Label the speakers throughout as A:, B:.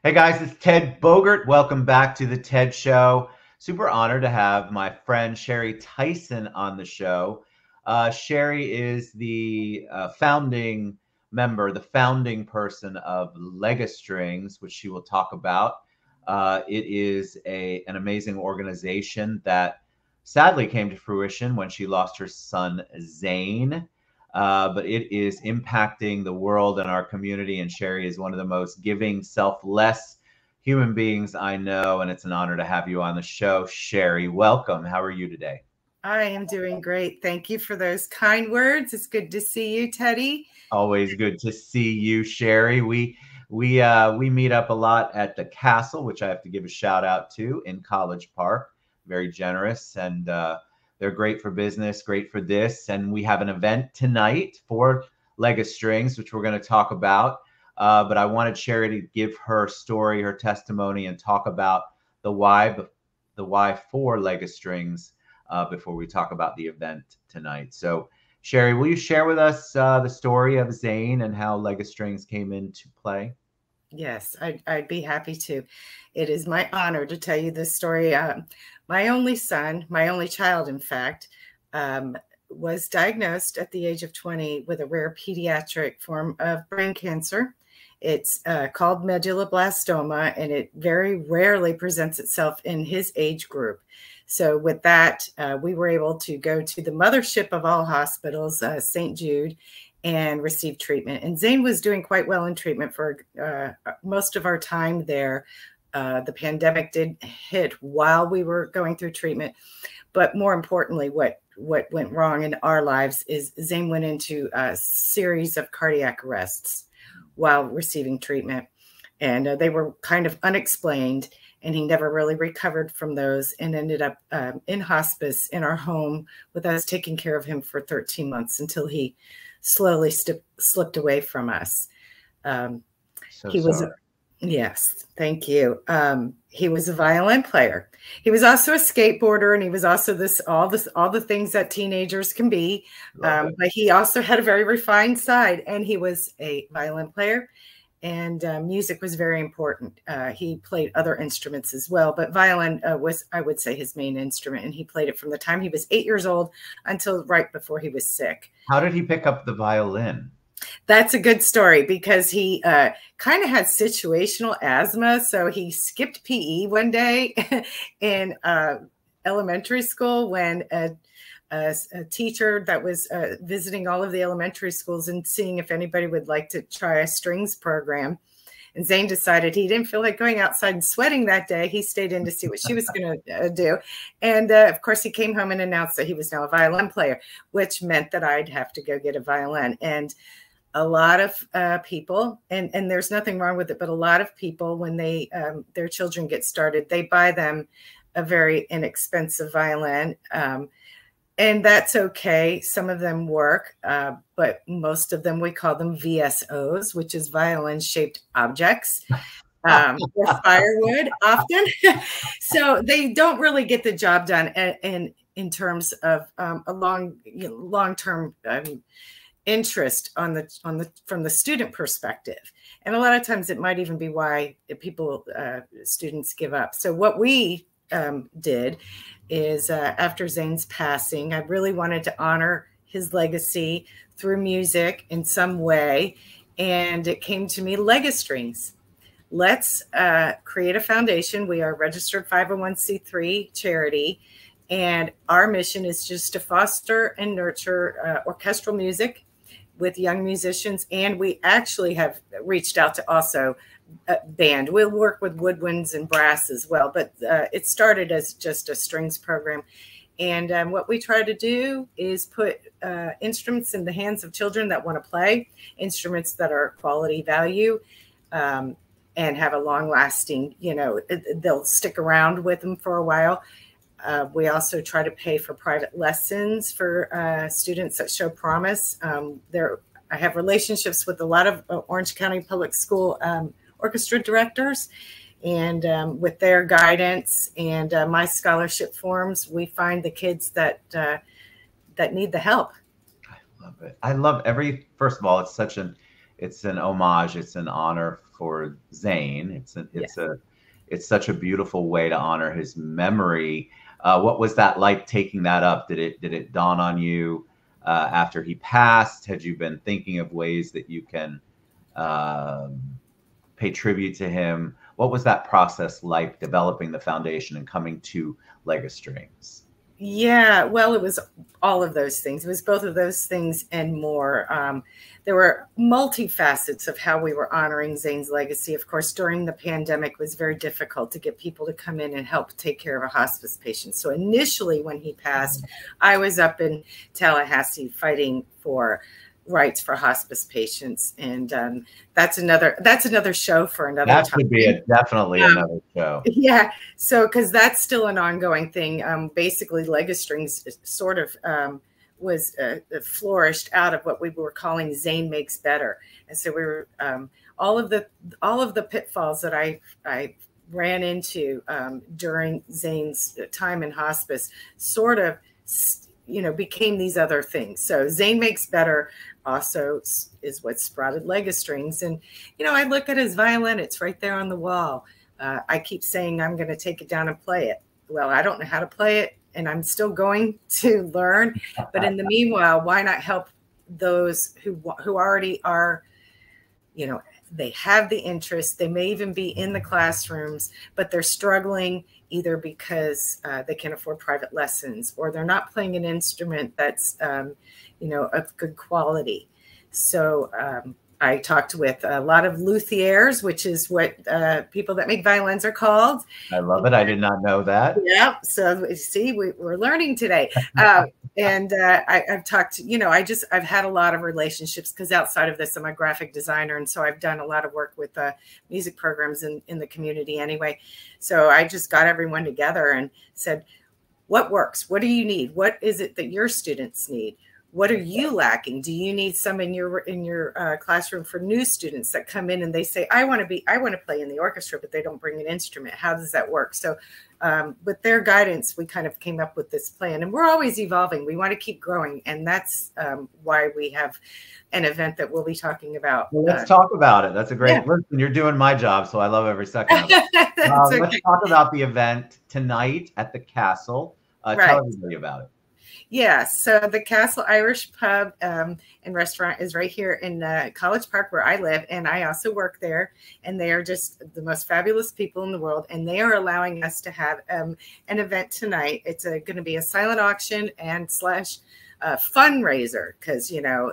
A: Hey guys, it's Ted Bogert. Welcome back to the TED Show. Super honored to have my friend Sherri Tyson on the show. Sherri is the founding member, the founding person of LegaStrings, which she will talk about. It is an amazing organization that sadly came to fruition when she lost her son, Zane. But it is impacting the world and our community. And Sherri is one of the most giving, selfless human beings I know. And it's an honor to have you on the show. Sherri, welcome. How are you today?
B: I am doing great. Thank you for those kind words. It's good to see you, Teddy.
A: Always good to see you, Sherri. We meet up a lot at the Castle, which I have to give a shout out to in College Park. Very generous, and they're great for business, great for this. And we have an event tonight for LegaStrings, which we're going to talk about. But I wanted Sherri to give her story, her testimony, and talk about the why for LegaStrings before we talk about the event tonight. So, Sherri, will you share with us the story of Zane and how LegaStrings came into play?
B: Yes, I'd be happy to. It is my honor to tell you this story. My only son, my only child, in fact, was diagnosed at the age of 20 with a rare pediatric form of brain cancer. It's called medulloblastoma, and it very rarely presents itself in his age group. So with that, we were able to go to the mothership of all hospitals, St. Jude, and receive treatment. And Zane was doing quite well in treatment for most of our time there. The pandemic did hit while we were going through treatment. But more importantly, what went wrong in our lives is Zane went into a series of cardiac arrests while receiving treatment. And they were kind of unexplained. And he never really recovered from those and ended up in hospice in our home with us taking care of him for 13 months until he slowly slipped away from us. Yes, thank you. He was a violin player. He was also a skateboarder, and he was also all the things that teenagers can be. But he also had a very refined side, and he was a violin player. And music was very important. He played other instruments as well, but violin was, I would say, his main instrument. And he played it from the time he was 8 years old until right before he was sick.
A: How did he pick up the violin?
B: That's a good story because he kind of had situational asthma. So he skipped PE one day in elementary school when a teacher that was visiting all of the elementary schools and seeing if anybody would like to try a strings program. And Zane decided he didn't feel like going outside and sweating that day. He stayed in to see what she was going to do. And of course, he came home and announced that he was now a violin player, which meant that I'd have to go get a violin. And a lot of people, and there's nothing wrong with it, but a lot of people, when they their children get started, they buy them a very inexpensive violin. And that's okay. Some of them work, but most of them, we call them VSOs, which is violin-shaped objects, or firewood often. So they don't really get the job done in terms of a long-term interest from the student perspective. And a lot of times it might even be why students give up. So what we did is after Zane's passing, I really wanted to honor his legacy through music in some way. And it came to me, LegaStrings. Let's create a foundation. We are a registered 501c3 charity. And our mission is just to foster and nurture orchestral music with young musicians. And we actually have reached out to also band. We'll work with woodwinds and brass as well, but it started as just a strings program. And what we try to do is put instruments in the hands of children that want to play, instruments that are quality value and have a long lasting, they'll stick around with them for a while. We also try to pay for private lessons for students that show promise. I have relationships with a lot of Orange County Public School orchestra directors, and with their guidance and my scholarship forms, we find the kids that need the help.
A: I love it. I love first of all, it's such an it's an homage. It's an honor for Zane.
B: Yes.
A: It's such a beautiful way to honor his memory. What was that like taking that up? Did it dawn on you after he passed? Had you been thinking of ways that you can um, pay tribute to him? What was that process like, developing the foundation and coming to LegaStrings?
B: Yeah, well, it was all of those things. It was both of those things and more. There were multifacets of how we were honoring Zane's legacy. Of course, during the pandemic, it was very difficult to get people to come in and help take care of a hospice patient. So initially, when he passed, I was up in Tallahassee fighting for rights for hospice patients, and that's another show for another
A: That
B: time.
A: could be definitely another show.
B: Yeah, so because that's still an ongoing thing. Basically, LegaStrings sort of was flourished out of what we were calling Zane Makes Better, and so we were all of the pitfalls that I ran into during Zane's time in hospice sort of became these other things. So Zane Makes Better also is what sprouted LegaStrings. And, I look at his violin, it's right there on the wall. I keep saying I'm going to take it down and play it. Well, I don't know how to play it, and I'm still going to learn. But in the meanwhile, why not help those who already are, they have the interest. They may even be in the classrooms, but they're struggling either because they can't afford private lessons, or they're not playing an instrument that's, of good quality. So I talked with a lot of luthiers, which is what people that make violins are called.
A: I love it. I did not know that.
B: Yeah. So see, we're learning today. And I've talked to, I've had a lot of relationships because outside of this, I'm a graphic designer. And so I've done a lot of work with music programs in the community anyway. So I just got everyone together and said, what works? What do you need? What is it that your students need? What are you lacking? Do you need some in your classroom for new students that come in and they say, I want to play in the orchestra, but they don't bring an instrument. How does that work? So with their guidance, we kind of came up with this plan, and we're always evolving. We want to keep growing. And that's why we have an event that we'll be talking about.
A: Well, let's talk about it. That's a great, listen, you're doing my job, so I love every second of it. Okay. Let's talk about the event tonight at the Castle. Tell everybody about it.
B: Yeah, so the Castle Irish Pub and Restaurant is right here in College Park, where I live, and I also work there. And they are just the most fabulous people in the world, and they are allowing us to have an event tonight. It's going to be a silent auction and slash fundraiser, because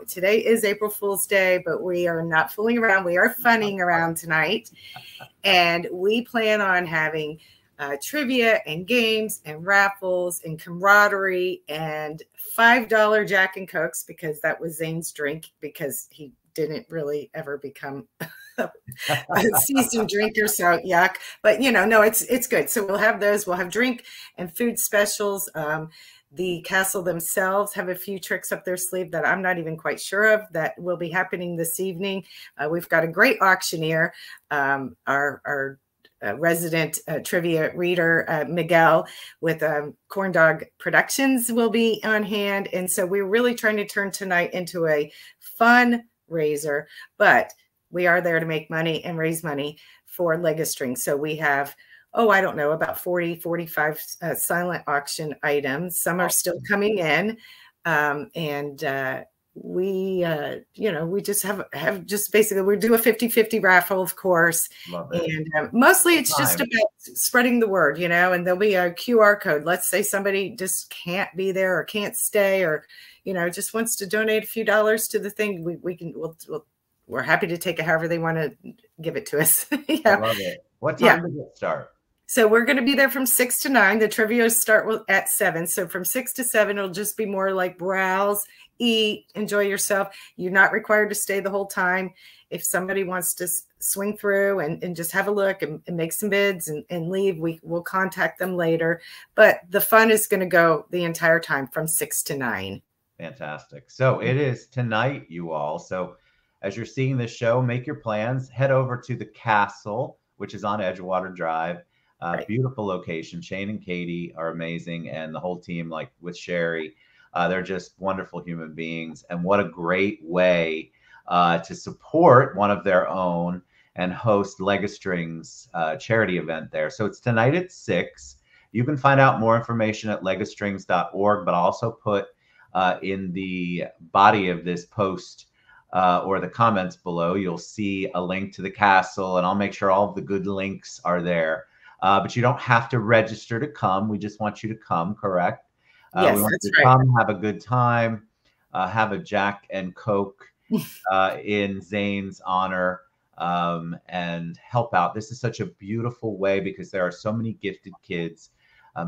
B: today is April Fool's Day, but we are not fooling around. We are funning around tonight, and we plan on having trivia and games and raffles and camaraderie and $5 Jack and Cokes, because that was Zane's drink, because he didn't really ever become a seasoned drinker. So yuck. But no, it's good. So we'll have those. We'll have drink and food specials. The Castle themselves have a few tricks up their sleeve that I'm not even quite sure of that will be happening this evening. We've got a great auctioneer, our resident trivia reader, Miguel, with Corn Dog Productions will be on hand. And so we're really trying to turn tonight into a fundraiser, but we are there to make money and raise money for LegaStrings. So we have, I don't know, about 40, 45 silent auction items. Some are still coming in. We just have just basically, we do a 50-50 raffle, of course. And mostly it's just about spreading the word, and there'll be a QR code. Let's say somebody just can't be there or can't stay, or, just wants to donate a few dollars to the thing. We're happy to take it however they want to give it to us.
A: I love it. What time does it start?
B: So we're going to be there from 6 to 9. The trivia start at 7. So from 6 to 7, it'll just be more like browse, eat, enjoy yourself. You're not required to stay the whole time. If somebody wants to swing through and just have a look and make some bids and leave, we'll contact them later. But the fun is going to go the entire time from 6 to 9.
A: Fantastic. So it is tonight, you all. So as you're seeing this show, make your plans. Head over to the Castle, which is on Edgewater Drive. Beautiful location. Shane and Katie are amazing, and the whole team, like with Sherri, they're just wonderful human beings. And what a great way to support one of their own and host LegaStrings charity event there. So it's tonight at 6. You can find out more information at legastrings.org, but I'll also put in the body of this post or the comments below, you'll see a link to the castle, and I'll make sure all of the good links are there. But you don't have to register to come. We just want you to come, correct?
B: Yes,
A: we want
B: that's
A: you to
B: right.
A: come, have a good time, have a Jack and Coke in Zane's honor, and help out. This is such a beautiful way because there are so many gifted kids,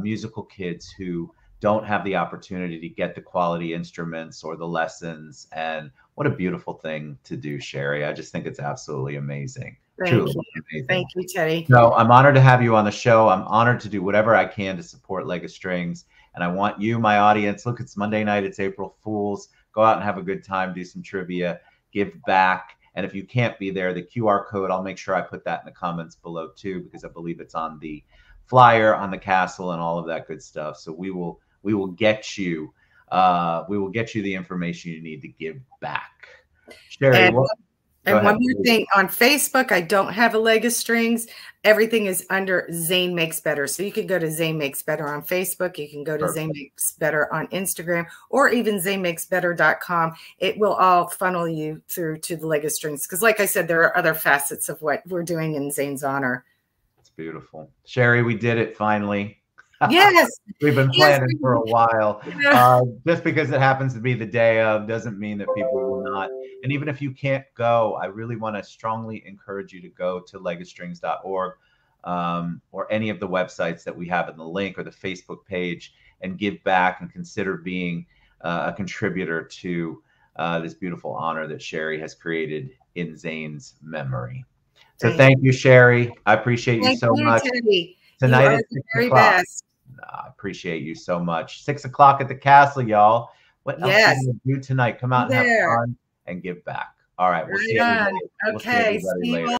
A: musical kids who don't have the opportunity to get the quality instruments or the lessons. And what a beautiful thing to do, Sherri. I just think it's absolutely amazing.
B: Thank you.
A: Amazing.
B: Thank you, Teddy.
A: No, I'm honored to have you on the show. I'm honored to do whatever I can to support LegaStrings. And I want you, my audience, look, it's Monday night. It's April Fool's. Go out and have a good time, do some trivia, give back. And if you can't be there, the QR code, I'll make sure I put that in the comments below too, because I believe it's on the flyer on the castle and all of that good stuff. So we will get you the information you need to give back. Sherri,
B: and one more thing, on Facebook, I don't have a LegaStrings. Everything is under Zane Makes Better. So you can go to Zane Makes Better on Facebook. You can go to Zane Makes Better on Instagram, or even zanemakesbetter.com. It will all funnel you through to the LegaStrings. Because like I said, there are other facets of what we're doing in Zane's honor.
A: It's beautiful. Sherri, we did it finally.
B: Yes.
A: We've been planning for a while. Yeah. Just because it happens to be the day of doesn't mean that people will not. And even if you can't go, I really want to strongly encourage you to go to legastrings.org or any of the websites that we have in the link or the Facebook page and give back and consider being a contributor to this beautiful honor that Sherri has created in Zane's memory. So thank you, Sherri. I appreciate you so much.
B: Teddy.
A: Tonight at 6 o'clock.
B: Best.
A: I appreciate you so much. 6 o'clock at the castle, y'all. What else are you gonna do tonight? Come out and have fun and give back. All right. We'll see everybody later.